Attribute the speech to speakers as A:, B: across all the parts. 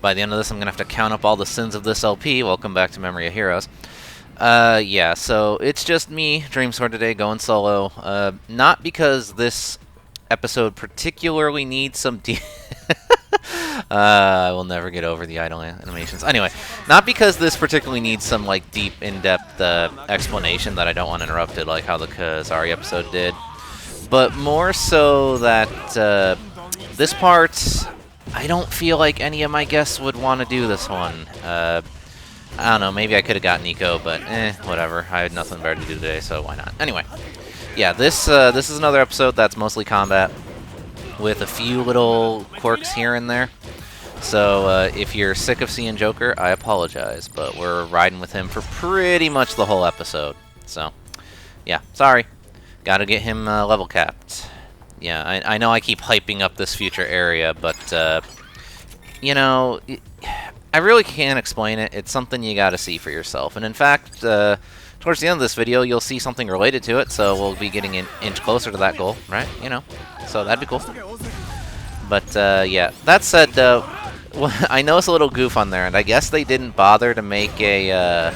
A: by the end of this, I'm going to have to count up all the sins of this LP. Welcome back to Memory of Heroes. Yeah, so it's just me, Dreamsword, today, going solo. Not because this episode particularly needs some I will never get over the idle animations. Anyway, not because this particularly needs some like deep, in-depth explanation that I don't want interrupted, like how the Kazari episode did, but more so that this part, I don't feel like any of my guests would want to do this one. I don't know, maybe I could have got Nico, but whatever. I had nothing better to do today, so why not? Anyway, yeah, this is another episode that's mostly combat, with a few little quirks here and there. So if you're sick of seeing Joker, I apologize, but we're riding with him for pretty much the whole episode. So, yeah, sorry. Gotta get him level capped. Yeah, I know I keep hyping up this future area, but, you know, I really can't explain it. It's something you gotta see for yourself. And in fact, towards the end of this video, you'll see something related to it, so we'll be getting an inch closer to that goal, right? You know, so that'd be cool. But, yeah, that said, I know it's a little goof on there, and I guess they didn't bother to make a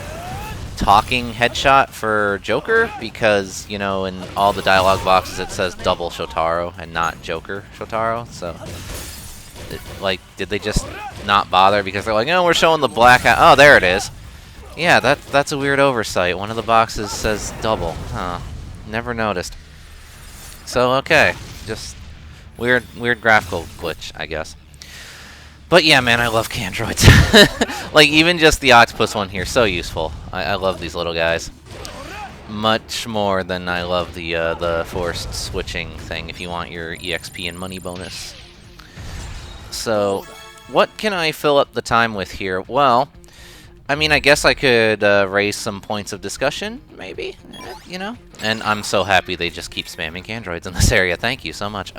A: talking headshot for Joker, because, you know, in all the dialogue boxes it says double Shotaro and not Joker Shotaro, so, like, did they just not bother because they're like, oh, we're showing the black eye. Oh, there it is. Yeah, that's a weird oversight. One of the boxes says double. Huh. Never noticed. So, okay. Just weird graphical glitch, I guess. But yeah, man, I love Candroids. Like, even just the octopus one here, so useful. I love these little guys. Much more than I love the forced switching thing if you want your EXP and money bonus. So, what can I fill up the time with here? Well, I mean, I guess I could raise some points of discussion, maybe, you know? And I'm so happy they just keep spamming Androids in this area. Thank you so much.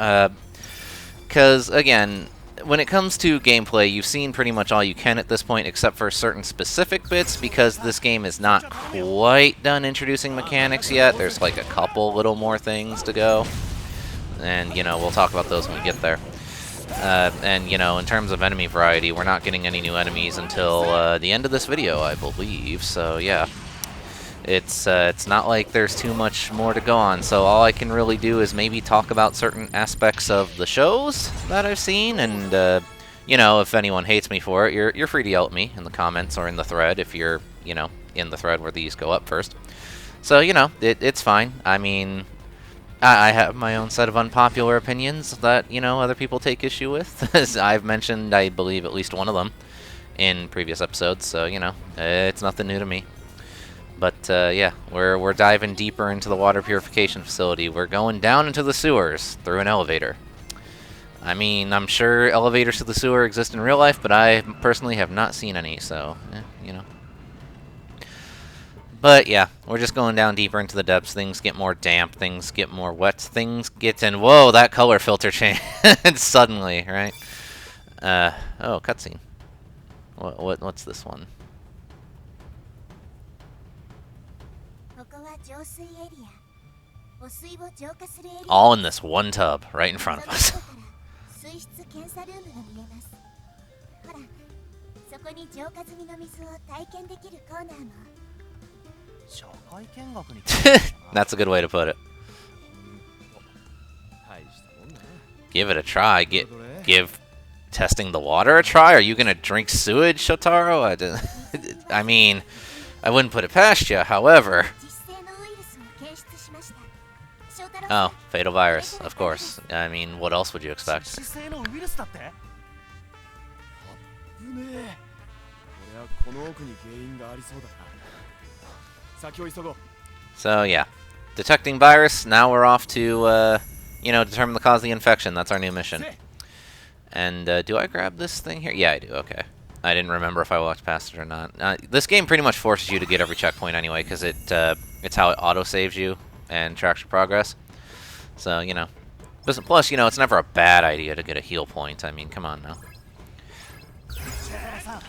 A: Because, again, when it comes to gameplay, you've seen pretty much all you can at this point, except for certain specific bits, because this game is not quite done introducing mechanics yet. There's like a couple little more things to go. And, you know, we'll talk about those when we get there. And, you know, in terms of enemy variety, we're not getting any new enemies until the end of this video, I believe. So, yeah. It's not like there's too much more to go on. So all I can really do is maybe talk about certain aspects of the shows that I've seen. And, you know, if anyone hates me for it, you're free to yell at me in the comments or in the thread if you're, you know, in the thread where these go up first. So, you know, it's fine. I mean, I have my own set of unpopular opinions that, you know, other people take issue with. As I've mentioned, I believe, at least one of them in previous episodes, so, you know, it's nothing new to me. But, yeah, we're diving deeper into the water purification facility. We're going down into the sewers through an elevator. I mean, I'm sure elevators to the sewer exist in real life, but I personally have not seen any, so, you know. But yeah, we're just going down deeper into the depths. Things get more damp. Things get more wet. Things get in. Whoa, that color filter changed suddenly, right? Oh, cutscene. What's this one? All in this one tub, right in front of us. That's a good way to put it. Give it a try. Give testing the water a try. Are you gonna drink sewage, Shotaro? I mean, I wouldn't put it past you. However, oh, fatal virus, of course. I mean, what else would you expect? So yeah, detecting virus. Now we're off to, you know, determine the cause of the infection. That's our new mission. And do I grab this thing here? Yeah, I do. Okay. I didn't remember if I walked past it or not. This game pretty much forces you to get every checkpoint anyway, because it's how it auto saves you and tracks your progress. So, you know, plus, you know, it's never a bad idea to get a heal point. I mean, come on now.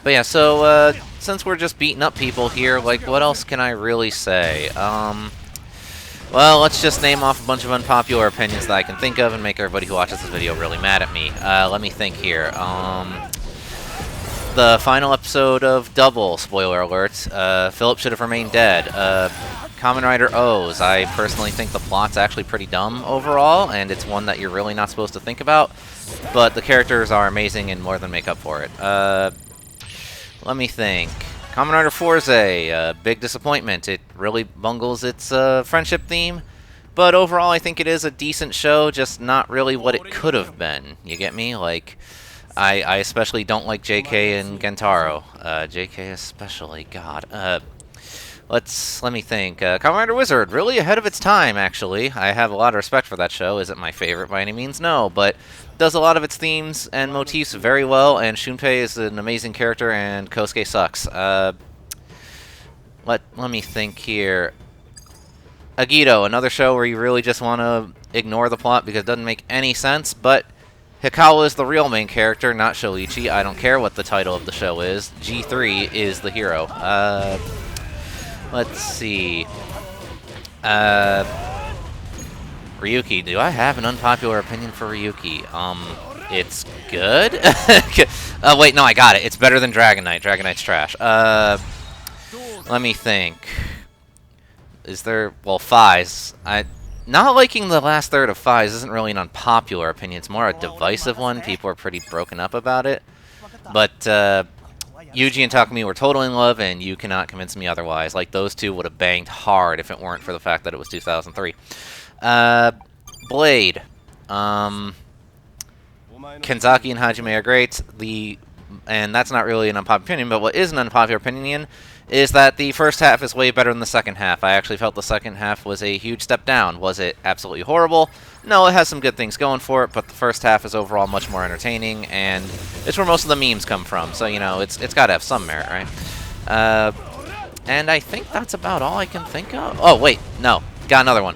A: But yeah, so since we're just beating up people here, like, what else can I really say? Well, let's just name off a bunch of unpopular opinions that I can think of and make everybody who watches this video really mad at me. Let me think here. the final episode of Double, spoiler alert, Philip should have remained dead. Kamen Rider O's, I personally think the plot's actually pretty dumb overall, and it's one that you're really not supposed to think about, but the characters are amazing and more than make up for it. Let me think. Kamen Rider Forze, big disappointment. It really bungles its friendship theme, but overall I think it is a decent show, just not really what it could have been. You get me? Like, I especially don't like JK and Gentaro. JK especially, God. Let me think. Kamen Rider Wizard, really ahead of its time, actually. I have a lot of respect for that show. Is it my favorite by any means? No, but does a lot of its themes and motifs very well, and Shunpei is an amazing character, and Kosuke sucks. Let me think here. Agito, another show where you really just want to ignore the plot because it doesn't make any sense, but Hikawa is the real main character, not Shoichi. I don't care what the title of the show is. G3 is the hero. Let's see. Ryuki. Do I have an unpopular opinion for Ryuki? It's good? Wait, no, I got it. It's better than Dragon Knight. Dragon Knight's trash. Let me think. Is there... Well, Fies. Not liking the last third of Fies isn't really an unpopular opinion. It's more a divisive one. People are pretty broken up about it. But, Yuji and Takumi were totally in love, and you cannot convince me otherwise. Like, those two would have banged hard if it weren't for the fact that it was 2003. Blade. Kenzaki and Hajime are great. And that's not really an unpopular opinion, but what is an unpopular opinion is that the first half is way better than the second half. I actually felt the second half was a huge step down. Was it absolutely horrible? No, it has some good things going for it, but the first half is overall much more entertaining, and it's where most of the memes come from. So, you know, it's got to have some merit, right? And I think that's about all I can think of. Oh, wait, no. Got another one.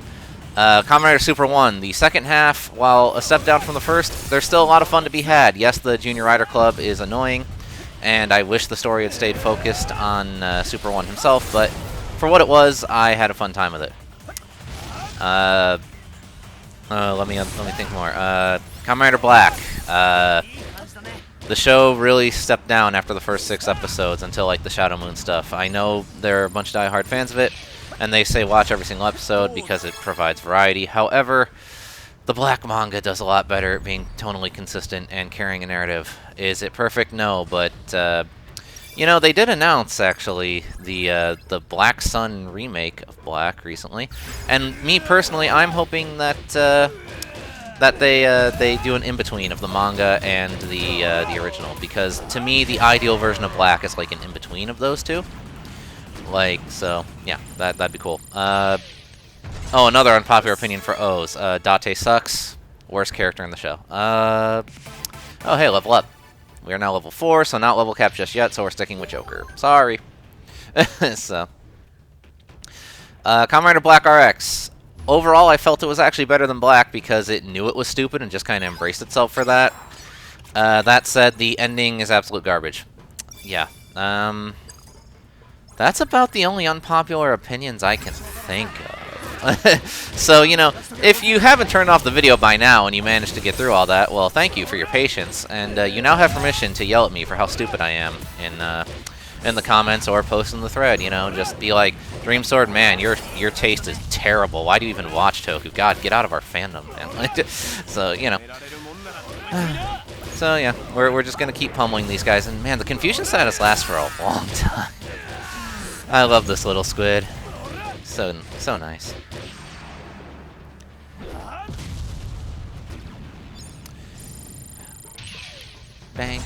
A: Kamen Rider Super 1. The second half, while a step down from the first, there's still a lot of fun to be had. Yes, the Junior Rider Club is annoying, and I wish the story had stayed focused on Super 1 himself, but for what it was, I had a fun time with it. Let me think more. Kamen Rider Black. The show really stepped down after the first 6 episodes until, like, the Shadow Moon stuff. I know there are a bunch of die-hard fans of it, and they say watch every single episode because it provides variety. However, the Black manga does a lot better at being tonally consistent and carrying a narrative. Is it perfect? No, but, you know, they did announce, actually, the Black Sun remake of Black recently. And me, personally, I'm hoping that, they do an in-between of the manga and the original. Because, to me, the ideal version of Black is, like, an in-between of those two. Like, so, yeah, that'd be cool. Oh, another unpopular opinion for O's. Date sucks. Worst character in the show. Oh, hey, level up. We are now level 4, so not level cap just yet, so we're sticking with Joker. Sorry. So. Kamen Rider Black RX. Overall, I felt it was actually better than Black because it knew it was stupid and just kind of embraced itself for that. That said, the ending is absolute garbage. Yeah. That's about the only unpopular opinions I can think of. So, you know, if you haven't turned off the video by now and you managed to get through all that, well, thank you for your patience. And you now have permission to yell at me for how stupid I am in the comments or post in the thread, you know. Just be like, Dream Sword, man, your taste is terrible. Why do you even watch Toku? God, get out of our fandom, man. So, you know. So, yeah, we're just going to keep pummeling these guys. And, man, the confusion status lasts for a long time. I love this little squid. So nice. Bank.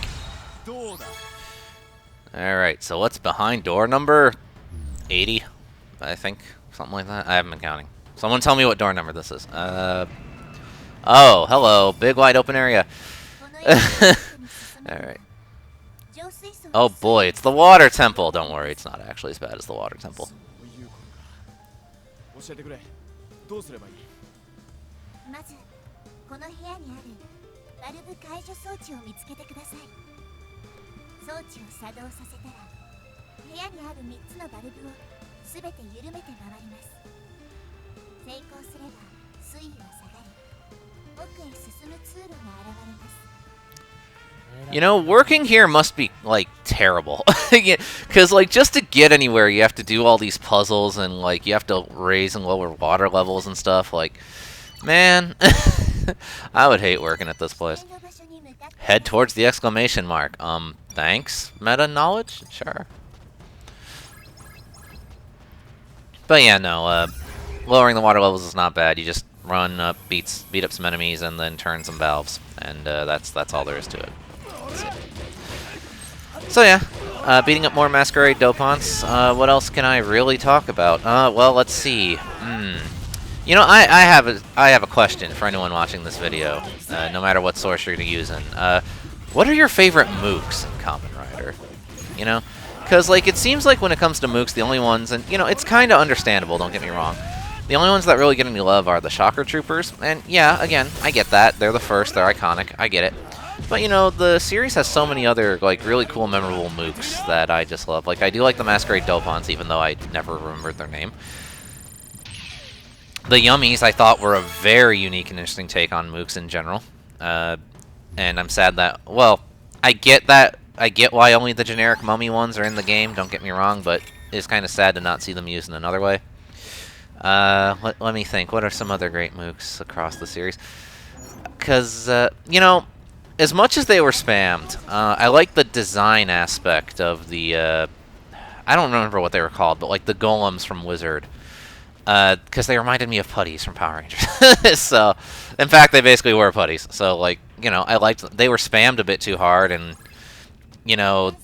A: Alright, so what's behind door number 80? I think. Something like that. I haven't been counting. Someone tell me what door number this is. Oh, hello. Big wide open area. Alright. Oh boy, it's the water temple. Don't worry, it's not actually as bad as the water temple.
B: 教えてくれ。どうすればいい？
C: まずこの部屋にあるバルブ解除装置を見つけてください。装置を作動させたら部屋にある3つのバルブをすべて緩めて回ります。成功すれば水位は下がり、奥へ進む通路が現れます。
A: You know, working here must be, like, terrible. Because, like, just to get anywhere, you have to do all these puzzles, and, like, you have to raise and lower water levels and stuff. Like, man, I would hate working at this place. Head towards the exclamation mark. Thanks? Meta knowledge? Sure. But yeah, no, lowering the water levels is not bad. You just run up, beat up some enemies, and then turn some valves. And, that's all there is to it. So yeah, beating up more Masquerade Dopants. What else can I really talk about? Well, let's see. You know, I have a question for anyone watching this video, no matter what source you're using. What are your favorite mooks in Kamen Rider? You know, because like it seems like when it comes to mooks, the only ones, and you know, it's kind of understandable. Don't get me wrong. The only ones that really get any love are the Shocker Troopers, and yeah, again, I get that. They're the first. They're iconic. I get it. But, you know, the series has so many other, like, really cool, memorable mooks that I just love. Like, I do like the Masquerade Dopants, even though I never remembered their name. The Yummies, I thought, were a very unique and interesting take on mooks in general. And I'm sad that, well, I get why only the generic mummy ones are in the game, don't get me wrong, but it's kind of sad to not see them used in another way. Let me think. What are some other great mooks across the series? Because, you know, as much as they were spammed, I like the design aspect of the, I don't remember what they were called, but like the golems from Wizard. Because they reminded me of putties from Power Rangers. So, in fact, they basically were putties. So, like, you know, I liked them. They were spammed a bit too hard, and, you know,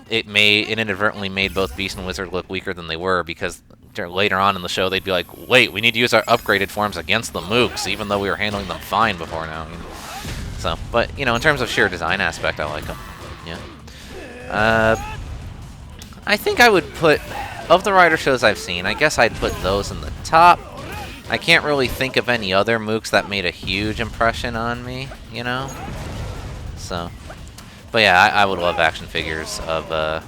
A: it inadvertently made both Beast and Wizard look weaker than they were, because later on in the show, they'd be like, wait, we need to use our upgraded forms against the mooks, even though we were handling them fine before now. You know? So, but, you know, in terms of sheer design aspect, I like them. Yeah. I think I would put, of the Rider shows I've seen, I guess I'd put those in the top. I can't really think of any other mooks that made a huge impression on me, you know? So, but yeah, I would love action figures of a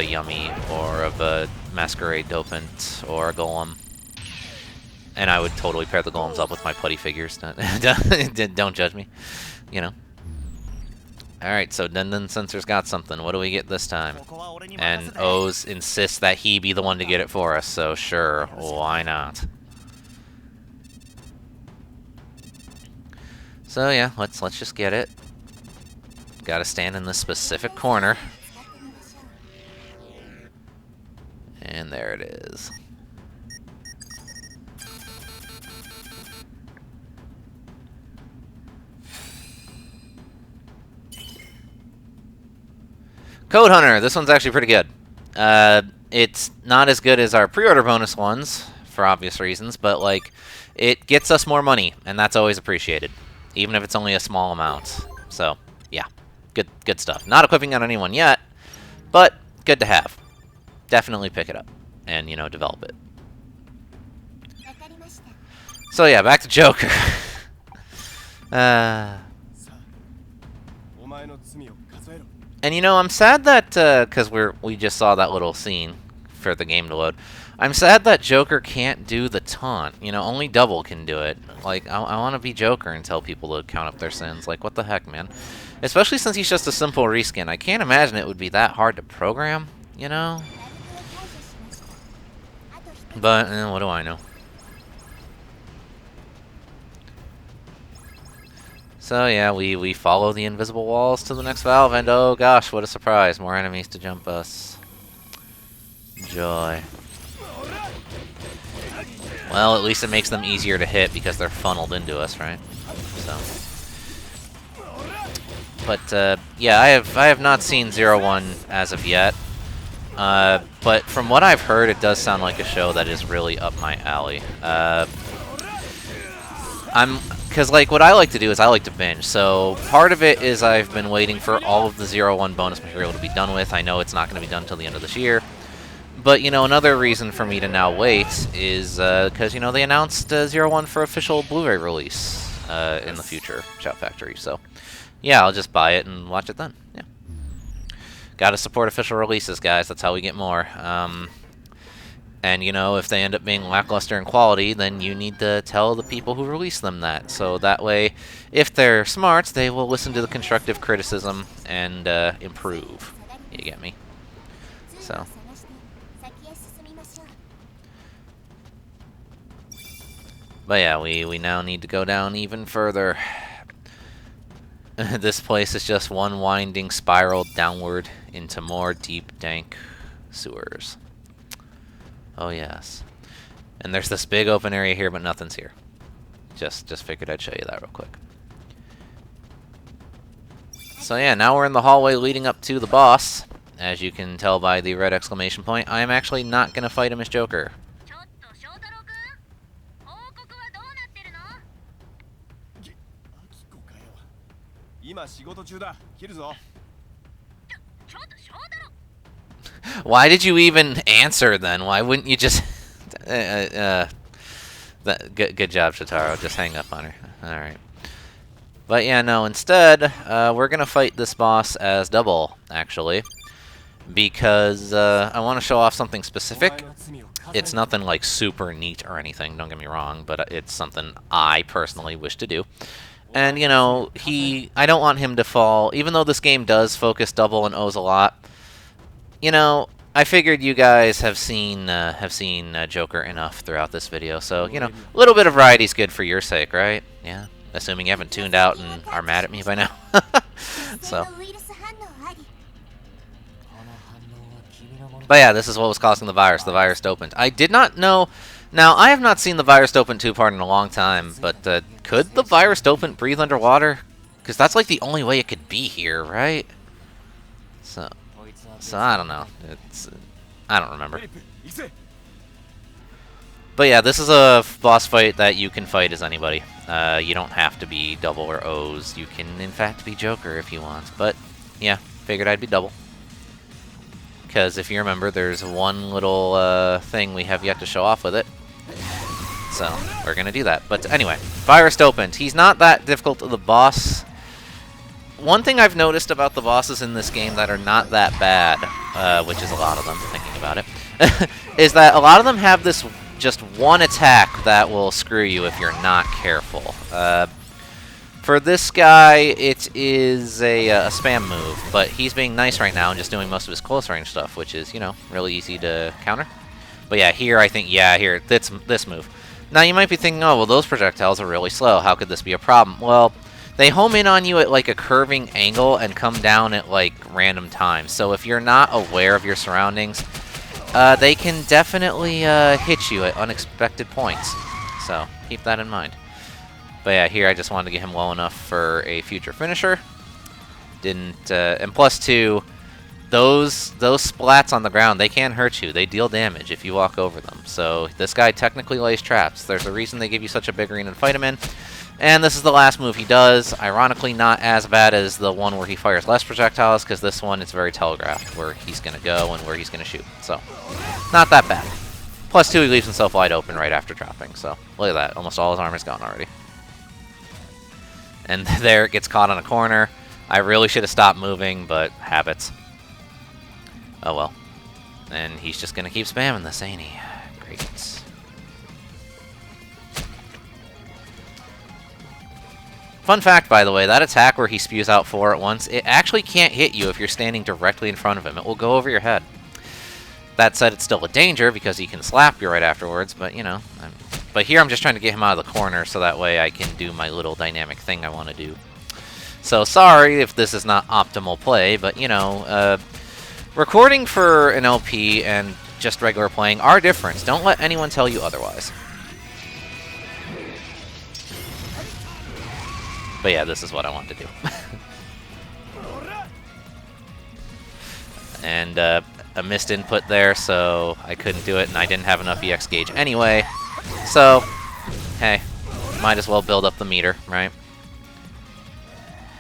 A: Yummy, or of a Masquerade Dopant, or a Golem. And I would totally pair the Golems up with my putty figures. Don't judge me. You know. Alright, so Denden Sensor's got something. What do we get this time? And O's insists that he be the one to get it for us, so sure, why not? So yeah, let's just get it. Gotta stand in this specific corner. And there it is. Code Hunter, this one's actually pretty good. It's not as good as our pre-order bonus ones, for obvious reasons, but, like, it gets us more money, and that's always appreciated, even if it's only a small amount. So, yeah, good stuff. Not equipping on anyone yet, but good to have. Definitely pick it up and, you know, develop it. So, yeah, back to Joker. And you know, I'm sad that, because we just saw that little scene for the game to load. I'm sad that Joker can't do the taunt. You know, only Double can do it. Like, I want to be Joker and tell people to count up their sins. Like, what the heck, man? Especially since he's just a simple reskin. I can't imagine it would be that hard to program, you know? But, what do I know? So yeah, we follow the invisible walls to the next valve, and oh gosh, what a surprise. More enemies to jump us. Joy. Well, at least it makes them easier to hit because they're funneled into us, right? So. But, yeah, I have not seen 01 as of yet. But from what I've heard, it does sound like a show that is really up my alley. Because, like, what I like to do is I like to binge. So, part of it is I've been waiting for all of the 01 bonus material to be done with. I know it's not going to be done until the end of this year. But, you know, another reason for me to now wait is because, you know, they announced 01 for official Blu-ray release in the future, Shout Factory. So, yeah, I'll just buy it and watch it then. Yeah. Gotta support official releases, guys. That's how we get more. And, you know, if they end up being lackluster in quality, then you need to tell the people who release them that. So that way, if they're smart, they will listen to the constructive criticism and improve. You get me? So. But yeah, we now need to go down even further. This place is just one winding spiral downward into more deep, dank sewers. Oh yes. And there's this big open area here, but nothing's here. Just figured I'd show you that real quick. So yeah, now we're in the hallway leading up to the boss. As you can tell by the red exclamation point, I am actually not going to fight him as Joker.
B: 今仕事中だ。切るぞ。
A: Why did you even answer then? Why wouldn't you just... good job, Shotaro. Just hang up on her. Alright. But yeah, no, instead, we're going to fight this boss as double, actually. Because I want to show off something specific. It's nothing like super neat or anything, don't get me wrong, but it's something I personally wish to do. And, you know, I don't want him to fall, even though this game does focus double and O's a lot. You know, I figured you guys have seen Joker enough throughout this video, so, you know, a little bit of variety is good for your sake, right? Yeah, assuming you haven't tuned out and are mad at me by now. So. But yeah, this is what was causing the virus. The virus opened. I did not know... Now, I have not seen the virus dopant 2 part in a long time, but could the virus dopant breathe underwater? Because that's like the only way it could be here, right? So I don't know. I don't remember. But yeah, this is a boss fight that you can fight as anybody. You don't have to be double or O's. You can, in fact, be Joker if you want. But yeah, figured I'd be double. Because if you remember, there's one little thing we have yet to show off with it. So, we're going to do that. But anyway, virus opened. He's not that difficult to the boss. One thing I've noticed about the bosses in this game that are not that bad, which is a lot of them, thinking about it, is that a lot of them have this just one attack that will screw you if you're not careful. For this guy, it is a spam move, but he's being nice right now and just doing most of his close range stuff, which is, you know, really easy to counter. But yeah, here I think, yeah, here, this move. Now you might be thinking, oh, well, those projectiles are really slow. How could this be a problem? Well, they home in on you at like a curving angle and come down at like random times. So if you're not aware of your surroundings, they can definitely hit you at unexpected points. So keep that in mind. But yeah, here I just wanted to get him low enough for a future finisher. Didn't, and plus 2, those splats on the ground, they can hurt you. They deal damage if you walk over them. So this guy technically lays traps. There's a reason they give you such a big arena to fight him in. And this is the last move he does. Ironically, not as bad as the one where he fires less projectiles, because this one is very telegraphed, where he's going to go and where he's going to shoot. So, not that bad. Plus 2, he leaves himself wide open right after dropping. So, look at that. Almost all his armor's gone already. And there it gets caught on a corner. I really should have stopped moving, but habits. Oh well. And he's just going to keep spamming this, ain't he? Great. Fun fact, by the way, that attack where he spews out 4 at once, it actually can't hit you if you're standing directly in front of him. It will go over your head. That said, it's still a danger because he can slap you right afterwards, but, you know. But here I'm just trying to get him out of the corner so that way I can do my little dynamic thing I want to do. So sorry if this is not optimal play, but, you know, recording for an LP and just regular playing are different. Don't let anyone tell you otherwise. But yeah, this is what I want to do. And a missed input there, so I couldn't do it, and I didn't have enough EX gauge anyway. So, hey, might as well build up the meter, right?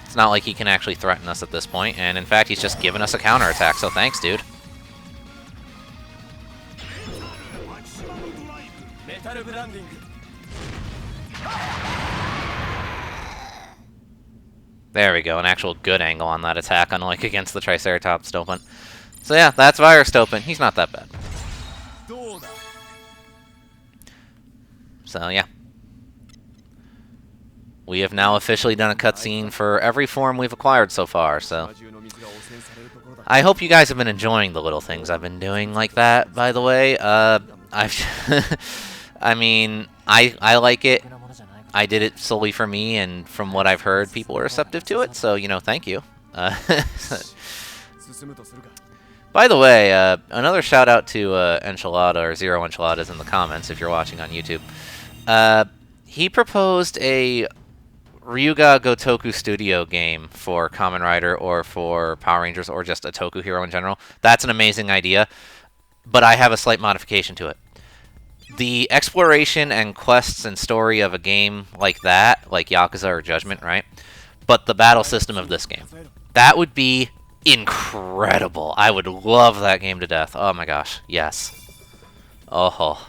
A: It's not like he can actually threaten us at this point, and in fact, he's just given us a counterattack, so thanks, dude. There we go, an actual good angle on that attack, unlike against the Triceratops Dopant. So yeah, that's Virus Dopant. He's not that bad. So, yeah. We have now officially done a cutscene for every form we've acquired so far, so... I hope you guys have been enjoying the little things I've been doing like that, by the way. I mean, I like it. I did it solely for me, and from what I've heard, people are receptive to it, so, you know, thank you. By the way, another shout out to Enchilada, or Zero Enchiladas in the comments, if you're watching on YouTube. He proposed a Ryuga Gotoku Studio game for Kamen Rider or for Power Rangers or just a Toku hero in general. That's an amazing idea, but I have a slight modification to it. The exploration and quests and story of a game like that, like Yakuza or Judgment, right? But the battle system of this game. That would be incredible. I would love that game to death. Oh my gosh, yes. Oh,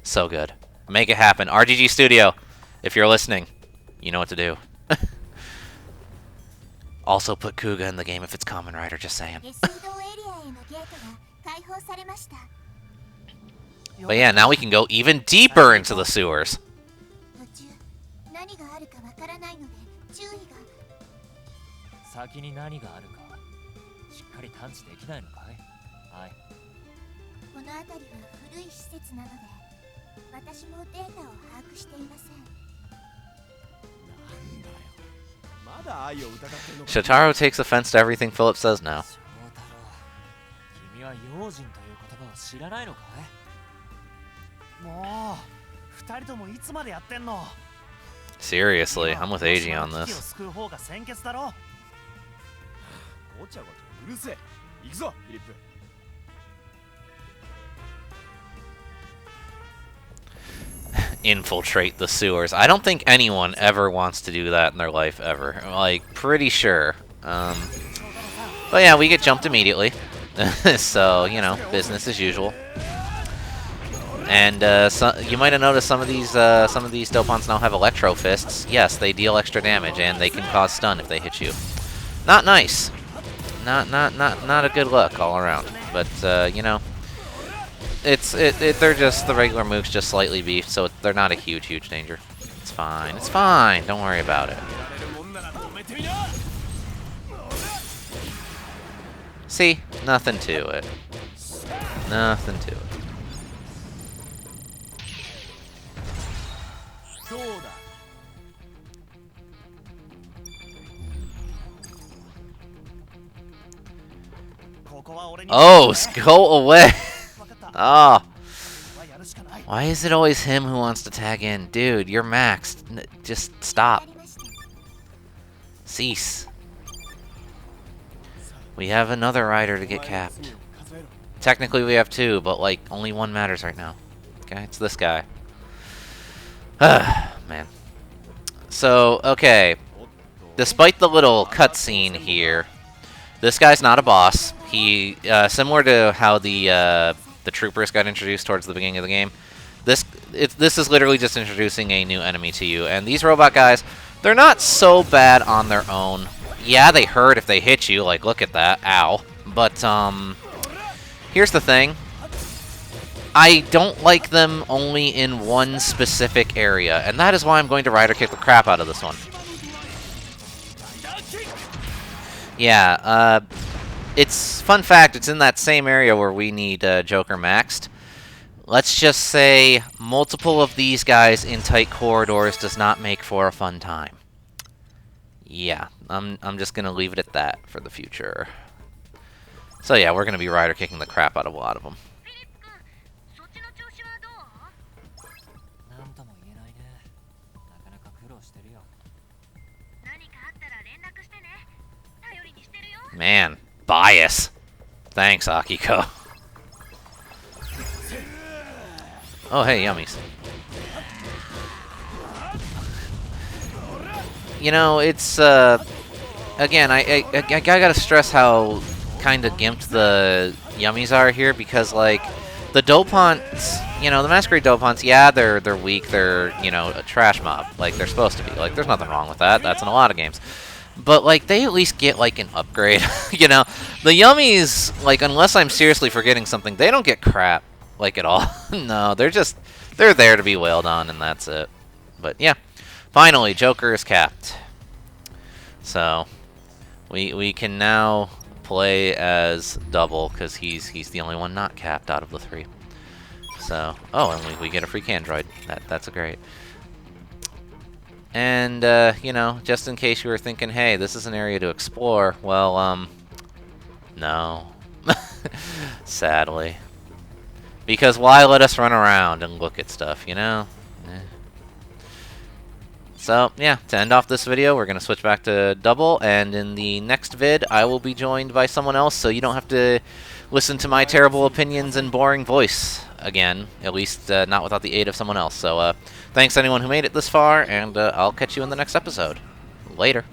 A: so good. Make it happen. RGG Studio, if you're listening, you know what to do. Also put Kuga in the game if it's Kamen Rider, just saying. But yeah, now we can go even deeper into the sewers. Shotaro takes offense to everything Philip says now. Seriously, I'm with Eiji on this. Infiltrate the sewers. I don't think anyone ever wants to do that in their life, ever. Like, pretty sure. But yeah, we get jumped immediately. So, you know, business as usual. And you might have noticed some of these Dopons now have Electro Fists. Yes, they deal extra damage, and they can cause stun if they hit you. Not nice. Not a good look all around. But you know, they're just the regular moves, just slightly beefed, so they're not a huge danger. It's fine. It's fine. Don't worry about it. See, nothing to it. Nothing to it. Oh, go away. Oh. Why is it always him who wants to tag in? Dude, you're maxed. Just stop. Cease. We have another rider to get capped. Technically we have two, but like only one matters right now. Okay, it's this guy. Man. So, okay. Despite the little cutscene here, this guy's not a boss. He, similar to how the troopers got introduced towards the beginning of the game, this is literally just introducing a new enemy to you. And these robot guys, they're not so bad on their own. Yeah, they hurt if they hit you. Like, look at that. Ow. But, here's the thing. I don't like them only in one specific area, and that is why I'm going to rider kick the crap out of this one. Yeah, it's, fun fact, it's in that same area where we need Joker maxed. Let's just say multiple of these guys in tight corridors does not make for a fun time. Yeah, I'm just going to leave it at that for the future. So yeah, we're going to be rider kicking the crap out of a lot of them. Man, bias. Thanks, Akiko. Oh, hey, yummies. You know, it's, again, I gotta stress how kind of gimped the yummies are here, because, like, the Dopants, you know, the Masquerade Dopants, yeah, they're weak, they're, you know, a trash mob, like they're supposed to be. Like, there's nothing wrong with that, that's in a lot of games. But, like, they at least get, like, an upgrade, you know? The yummies, like, unless I'm seriously forgetting something, they don't get crap, like, at all. No, they're just They're there to be wailed on, and that's it. But yeah, finally, Joker is capped. So we can now play as Double because he's the only one not capped out of the 3. So and we get a free Candroid. That's great. And you know, just in case you were thinking, hey, this is an area to explore. Well, no, sadly. Because why let us run around and look at stuff, you know? So, yeah, to end off this video, we're going to switch back to Double, and in the next vid, I will be joined by someone else, so you don't have to listen to my terrible opinions and boring voice again, at least not without the aid of someone else. So, thanks to anyone who made it this far, and I'll catch you in the next episode. Later.